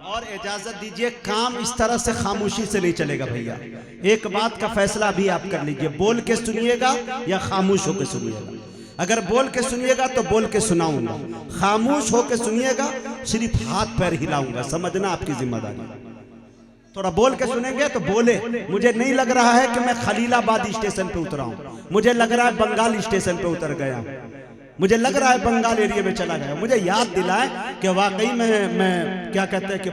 और इजाजत दीजिए, काम इस तरह से खामोशी से नहीं चलेगा भैया। एक बात का फैसला भी आप कर लीजिए, बोल के सुनिएगा या खामोश होकर सुनिएगा। अगर बोल के सुनिएगा तो बोल के सुनाऊंगा, खामोश होकर सुनिएगा सिर्फ हाथ पैर हिलाऊंगा, समझना आपकी जिम्मेदारी। थोड़ा बोल के सुनेंगे तो बोले। मुझे नहीं लग रहा है कि मैं खलीलाबाद स्टेशन पे उतरा हूं, मुझे लग रहा है बंगाल स्टेशन पे उतर गया, मुझे लग रहा है बंगाल एरिया में चला गया। मुझे याद दिलाए कि वाकई में मैं क्या कहते हैं कि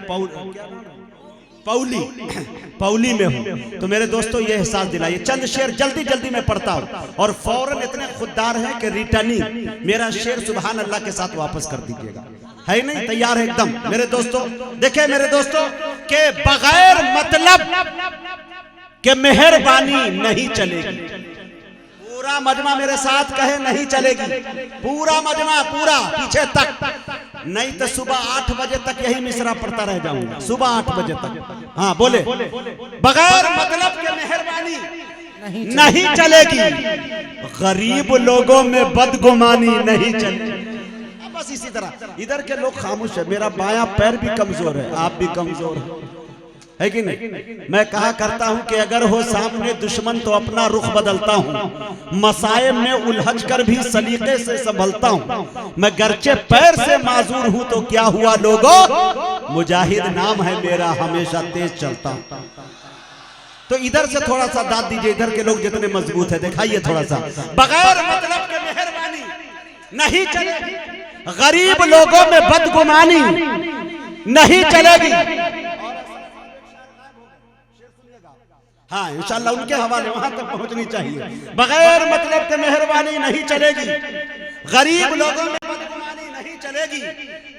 पौली में हूँ। तो मेरे दोस्तों ये एहसास दिलाइए। चंद शेर जल्दी जल्दी में पढ़ता हूँ और फौरन इतने खुददार हैं कि रिटर्निंग मेरा शेर सुभान अल्लाह के साथ वापस कर दीजिएगा। है नहीं? तैयार है एकदम मेरे दोस्तों? देखिए मेरे दोस्तों के बगैर मतलब के मेहरबानी नहीं चलेगी। पूरा मजमा मेरे साथ कहे नहीं चलेगी, पूरा मजमा पूरा पीछे तक, नहीं तो सुबह 8 बजे तक यही मिसरा पढ़ता रह जाऊंगा, सुबह 8 बजे तक। हाँ बोले, बगैर मतलब के मेहरबानी नहीं चलेगी, गरीब लोगों में बदगुमानी नहीं चलेगी। बस इसी तरह इधर के लोग खामोश है, मेरा बायां पैर भी कमजोर है, आप भी कमजोर है कि नहीं? मैं कहा करता हूं कि अगर हो सामने दुश्मन तो अपना रुख बदलता हूं, मसाइब में उलझ कर भी सलीके से संभलता हूं। मैं गर्चे पैर से माजूर हूं तो क्या हुआ लोगों, मुजाहिद नाम है मेरा, हमेशा तेज चलता हूं। तो इधर से थोड़ा सा दाद दीजिए, इधर के लोग जितने मजबूत है दिखाइए थोड़ा सा। बगैर मतलब के मेहरबानी नहीं चलेगी, गरीब लोगों में बदगुमानी नहीं चलेगी। हाँ इंशाल्लाह उनके हवाले वहां तक पहुंचनी चाहिए। बगैर मतलब के मेहरबानी नहीं चलेगी, गरीब लोगों में बदगुमानी नहीं चलेगी।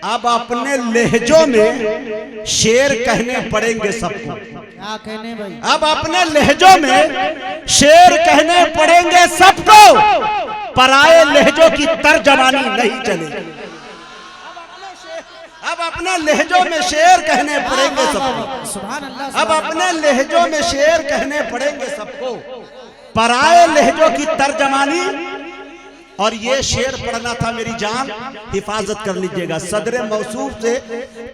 अब अपने लहजों में शेर कहने पड़ेंगे सबको। क्या कहने भाई? अब अपने लहजों में शेर कहने पड़ेंगे सबको, पराये लहजों की तर्जमानी नहीं चलेगी। अब अपने लहजों में शेर कहने पड़ेंगे सबको, सुभान अल्लाह। अब अपने लहजों में शेर कहने पड़ेंगे सबको, पराये लहजों की तर्जमानी। और ये शेर पढ़ना था मेरी जान, हिफाजत कर लीजिएगा। सदरे मौसूफ से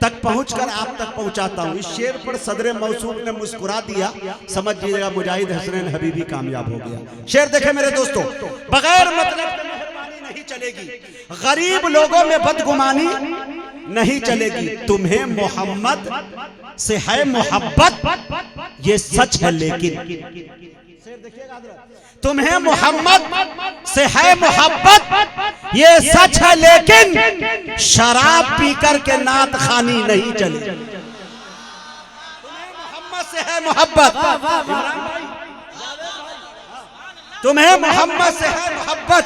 तक पहुंचकर आप तक पहुंचाता हूं। इस शेर पर सदरे मौसूफ ने मुस्कुरा दिया, समझ लीजिएगा मुजाहिद हसनैन हबीबी कामयाब हो गया। शेर देखे मेरे दोस्तों, बगैर मतलब के मेहरबानी नहीं चलेगी, गरीब लोगों में बदगुमानी नहीं चलेगी। तुम्हें मोहम्मद से है मोहब्बत ये सच है, लेकिन तुम्हें मोहम्मद से है मोहब्बत ये सच है, लेकिन शराब पीकर के नात खानी नहीं चलेगी। तुम्हें मोहम्मद से है मोहब्बत, तुम्हें मोहम्मद से है मोहब्बत,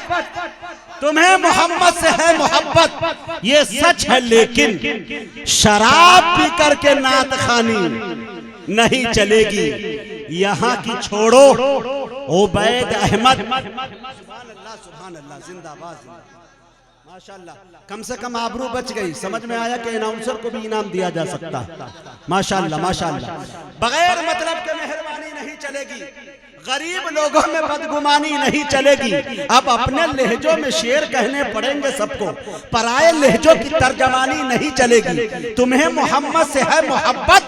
तुम्हें मोहम्मद से है मोहब्बत ये सच है, लेकिन शराब पीकर के नात खानी नहीं चलेगी। यहाँ की छोड़ो उबैद अहमद, सुभान अल्लाह सुभान अल्लाह, जिंदाबाद माशाअल्लाह। कम से कम आबरू बच गई, समझ में आया कि अनाउंसर को भी इनाम दिया जा सकता है। माशाअल्लाह माशाअल्लाह। बगैर मतलब के मेहरबानी नहीं चलेगी, गरीब लोगों में बदगुमानी नहीं चलेगी। अब अपने लहजों में शेर कहने पड़ेंगे सबको, पराये लहजों की तर्जमानी नहीं चलेगी। तुम्हें मोहम्मद से है मोहब्बत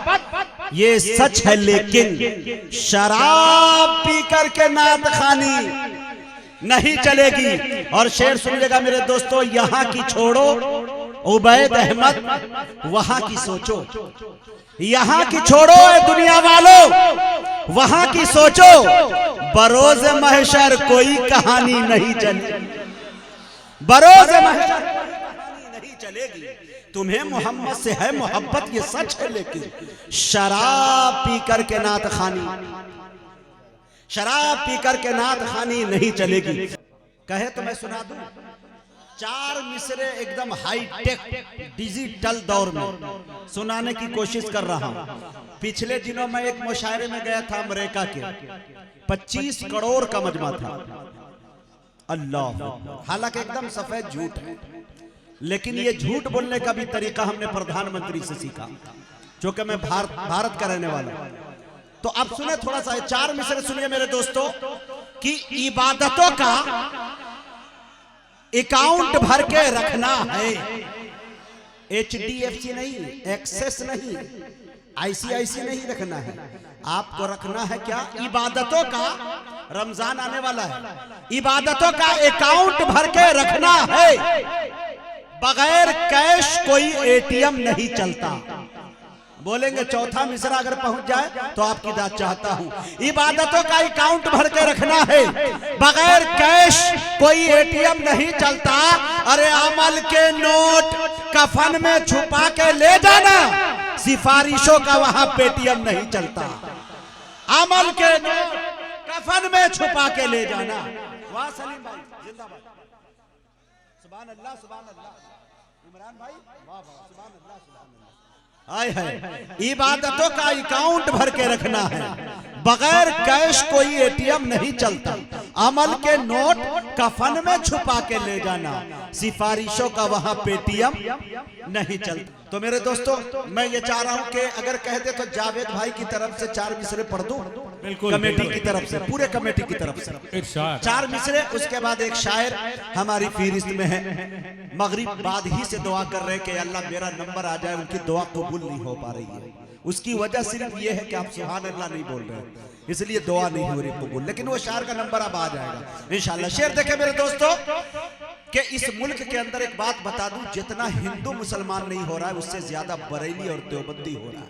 ये सच है, लेकिन शराब पीकर के नात खानी नहीं चलेगी। और शेर सुनिएगा मेरे दोस्तों, यहाँ की छोड़ो उबैद अहमद, वहां की सोचो। यहाँ की छोड़ो दुनिया वालों, वहां की सोचो। बरोज महशर कोई कहानी नहीं चलेगी, बरोज महशर कोई कहानी नहीं चलेगी। तुम्हें मोहम्मद से है मोहब्बत ये सच है, लेकिन शराब पीकर के नात खानी, शराब पीकर के नात खानी नहीं चलेगी। कहे तो मैं सुना दूं 4 मिसरे एकदम हाईटेक डिजिटल दौर में सुनाने की कोशिश कर रहा हूं। पिछले दिनों में एक मुशायरे में गया था अमेरिका के, 25 करोड़ का मजमा था। अल्लाह, हालांकि एकदम सफेद झूठ है, लेकिन ये झूठ बोलने का भी तरीका हमने प्रधानमंत्री से सीखा, क्योंकि मैं भारत का रहने वाला हूं। तो अब सुने थोड़ा सा 4 मिसरे सुनिए मेरे दोस्तों, कि इबादतों का अकाउंट भर के रखना है, HDFC नहीं, एक्सेस नहीं, ICICI नहीं रखना है। आपको रखना है क्या? इबादतों का, रमजान आने वाला है, इबादतों का अकाउंट भर के रखना है। बगैर कैश कोई ATM नहीं चलता। बोलेंगे चौथा मिसरा अगर पहुंच जाए तो आपकी दाद चाहता हूं। इबादतों का अकाउंट भर के रखना है, बगैर कैश कोई ATM नहीं चलता। अरे अमल के नोट कफन में छुपा के ले जाना, सिफारिशों का वहां पेटीएम नहीं चलता। अमल के नोट कफन में छुपा के ले जाना। वाह सलीम भाई जिंदाबाद, सुभान अल्लाह सुभान अल्लाह। इमरान भाई वाह वाह, सुभान अल्लाह सुभान अल्लाह। आए है, इबादतों का अकाउंट भर के रखना है, बगैर कैश कोई ATM नहीं चलता। अमल के नोट कफन में छुपा के ले जाना, सिफारिशों का वहां पेटीएम नहीं चलता। तो मेरे दोस्तों, मैं ये चाह रहा हूं कि अगर कहते तो जावेद भाई की तरफ से 4 मिसरे पढ़ दूं, कमेटी की तरफ से, पूरे कमेटी की तरफ से 4 मिसरे। उसके बाद एक शायर हमारी फहरिस्त में है, मगरिब बाद ही से दुआ कर रहे कि अल्लाह मेरा नंबर आ जाए। उनकी दुआ कबूल नहीं हो पा रही है। उसकी वजह सिर्फ ये है कि आप सुभान अल्लाह नहीं बोल रहे, इसलिए दुआ नहीं हो रही कबूल। लेकिन वो शायर का नंबर अब आ जाएगा इंशाल्लाह। शेर देखे मेरे दोस्तों कि इस मुल्क के अंदर एक बात बता दूं, जितना हिंदू मुसलमान नहीं हो रहा है, उससे ज्यादा बरेली और देवबंदी हो रहा है।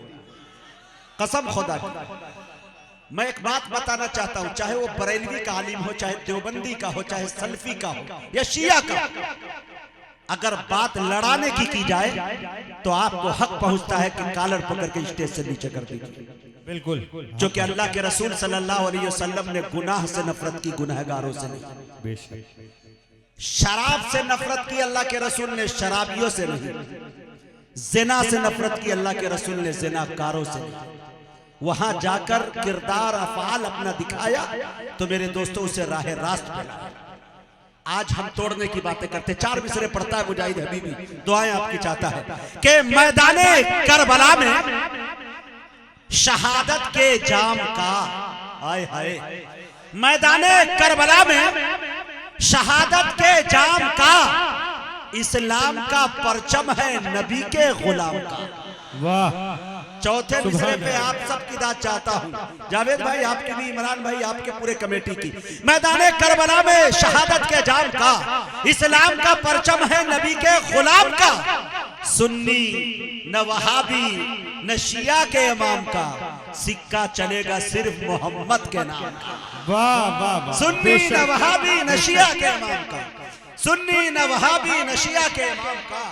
कसम खुदा की मैं एक बात बताना चाहता हूं, चाहे वो बरेलवी का आलिम हो, चाहे देवबंदी का हो, चाहे सल्फी का हो या शिया का, अगर बात लड़ाने की जाए तो आपको हक पहुंचता है कि कॉलर पकड़ के स्टेज से नीचे कर दीजिए। बिल्कुल, जो कि अल्लाह के रसूल सल्लल्लाहु अलैहि वसल्लम ने गुनाह से नफरत की, गुनहगारों से नहीं। शराब से नफरत की अल्लाह के रसूल ने, शराबियों से नहीं। जिना से नफरत की अल्लाह के रसूल ने, जिनाकारों से नहीं। वहां जाकर किरदार अफआल अपना दिखाया तो मेरे दोस्तों उसे राह रास्त पे। आज हम तोड़ने की बातें करते। 4 मिसरे पढ़ता है मुजाहिद हबीबी, दुआएं आपकी चाहता है कि मैदाने करबला में शहादत के जाम का, हाय हाय, मैदाने करबला में शहादत के जाम का, इस्लाम का परचम है नबी के गुलाम का। वाह। चौथे मिसरे पे आप सबकी दाद चाहता हूं, जावेद भाई आपकी भी, इमरान भाई आपके, पूरे कमेटी की। मैदाने करबला में शहादत के जाम का, इस्लाम का परचम है नबी के गुलाम का। सुन्नी न वहाबी न शिया के इमाम का, सिक्का चलेगा सिर्फ मोहम्मद के नाम का। वाह वाह। सुन्नी न वहाबी न शिया के इमाम का, सुन्नी न वहाबी न शिया के इमाम का,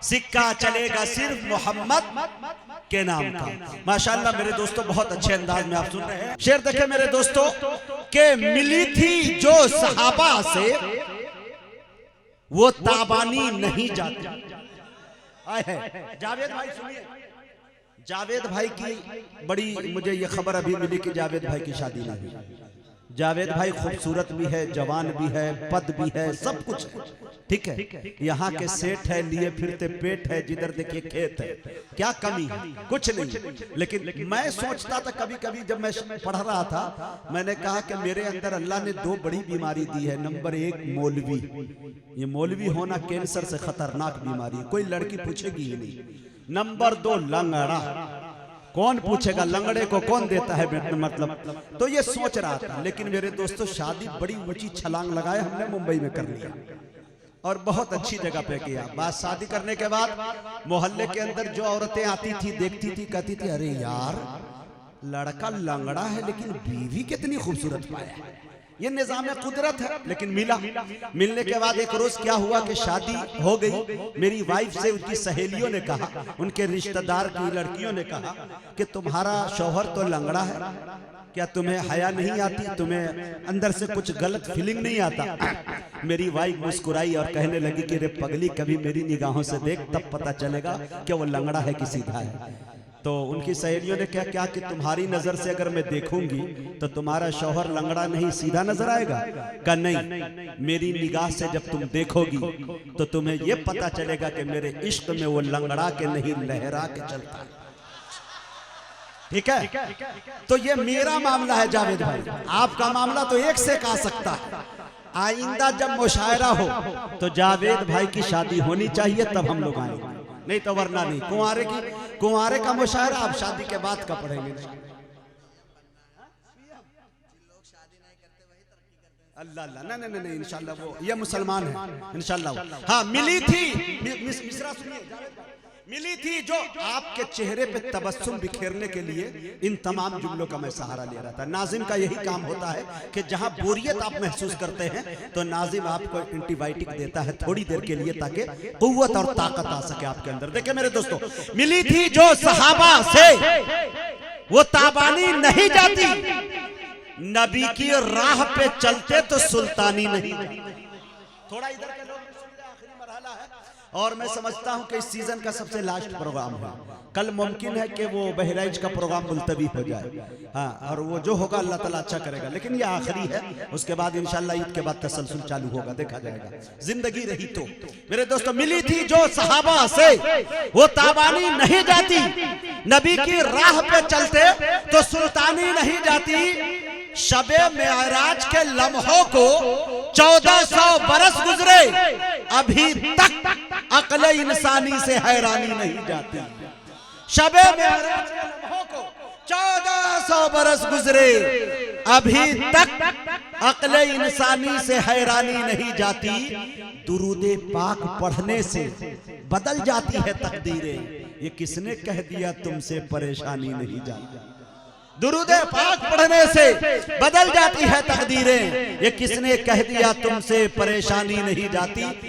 सिक्का चलेगा सिर्फ मोहम्मद के नाम का। माशाअल्लाह मेरे दोस्तों, बहुत अच्छे अंदाज में आप सुन रहे हैं। शेर देखे मेरे दोस्तों के मिली थी जो सहाबा से, वो ताबानी नहीं जाती। जावेद भाई सुनिए, जावेद भाई की बड़ी मुझे ये खबर अभी मिली कि जावेद भाई की शादी नहीं हुई। जावेद भाई खूबसूरत भी है, जवान भी है, पद भी है, सब कुछ है, ठीक है। यहाँ के सेठ है, लिए फिरते पेट है, जिधर देखिए खेत है, क्या कमी है? कुछ नहीं। लेकिन मैं सोचता था कभी कभी, जब मैं पढ़ रहा था, मैंने कहा कि मेरे अंदर अल्लाह ने 2 बड़ी बीमारी दी है। नंबर 1 मौलवी, ये मौलवी होना कैंसर से खतरनाक बीमारी है, कोई लड़की पूछेगी ही नहीं। नंबर 2 लंगड़ा, कौन पूछेगा? लंगड़े को कौन देता है मतलब। तो ये सोच रहा था। लेकिन मेरे दोस्तों, शादी बड़ी ऊंची छलांग लगाए हमने मुंबई में कर लिया और बहुत अच्छी जगह पे किया। बात शादी करने के बाद मोहल्ले के अंदर जो औरतें आती थी, देखती थी, कहती थी अरे यार लड़का लंगड़ा है लेकिन बीवी कितनी खूबसूरत पाया है। ये निजाम कुदरत है। लेकिन मिलने के बाद एक रोज क्या हुआ कि शादी हो गई। मेरी वाइफ से उनकी सहेलियों ने कहा, उनके रिश्तेदार की लड़कियों ने कहा कि तुम्हारा शौहर तो लंगड़ा है, क्या तुम्हें हया नहीं आती? तुम्हें अंदर से कुछ गलत फीलिंग नहीं आता? मेरी वाइफ मुस्कुराई और कहने लगी कि रे पगली, कभी मेरी निगाहों से देख, तब पता चलेगा कि वो लंगड़ा है कि सीधा है। तो उनकी सहेलियों ने क्या कि तुम्हारी नजर से अगर मैं देखूंगी तो तुम्हारा शौहर लंगड़ा नहीं सीधा नजर आएगा? का नहीं, मेरी निगाह से जब तुम देखोगी तो तुम्हें यह पता चलेगा कि मेरे इश्क में वो लंगड़ा के नहीं, लहरा के चलता है। ठीक है। तो ये मेरा मामला है जावेद भाई, आपका मामला तो एक से आ सकता है। आइंदा जब मुशायरा हो तो जावेद भाई की शादी होनी चाहिए, तब हम लोग आएंगे। नहीं तो वरना नहीं। कुंवारे का मुशायरा आप शादी के बाद का पढ़ेंगे। अल्लाह अल्लाह नहीं इंशाल्लाह वो ये मुसलमान है इंशाल्लाह। हाँ मिली थी, मिसरा सुनिए, मिली थी जो आपके चेहरे पे तबस्सुम बिखेरने के लिए इन तमाम जुमलों का मैं सहारा ले रहा था। नाजिम का यही काम होता है कि जहां बोरियत आप महसूस करते हैं तो नाजिम आपको एंटीबायोटिक देता है थोड़ी देर के लिए, ताकि कुव्वत और ताकत आ सके आपके अंदर। देखिए मेरे दोस्तों, मिली थी जो सहाबा से वो ताबानी नहीं जाती, नबी की राह पे चलते तो सुल्तानी नहीं। थोड़ा इधर के लोग सुन ले, आखिरी मरहला है और मैं समझता हूं कि इस सीजन का सबसे लास्ट प्रोग्राम है। कल मुमकिन है कि वो बहराइच का प्रोग्राम मुलतवी हो जाए, हाँ, और वो जो होगा अल्लाह ताला अच्छा करेगा, लेकिन ये आखिरी है। उसके बाद इंशाल्लाह ईद के बाद तसलसल चालू होगा, देखा जाएगा जिंदगी रही तो। मेरे दोस्तों, मिली थी जो सहाबा से वो ताबानी नहीं जाती, नबी की राह पे चलते तो सुल्तानी नहीं जाती। शबे मेराज के लम्हों को 1400 बरस गुजरे, अभी तक अक्ल इंसानी से हैरानी नहीं जाती। शबे मेराज के लम्हों को 1400 बरस गुजरे, अभी तक अक्ल इंसानी से हैरानी नहीं जाती। दुरूदे पाक पढ़ने से बदल जाती है तकदीरें, ये किसने कह दिया तुमसे परेशानी नहीं जाती। दुरूदे पाक पढ़ने से बदल जाती है तकदीरें, ये किसने कह दिया तुमसे परेशानी नहीं जाती।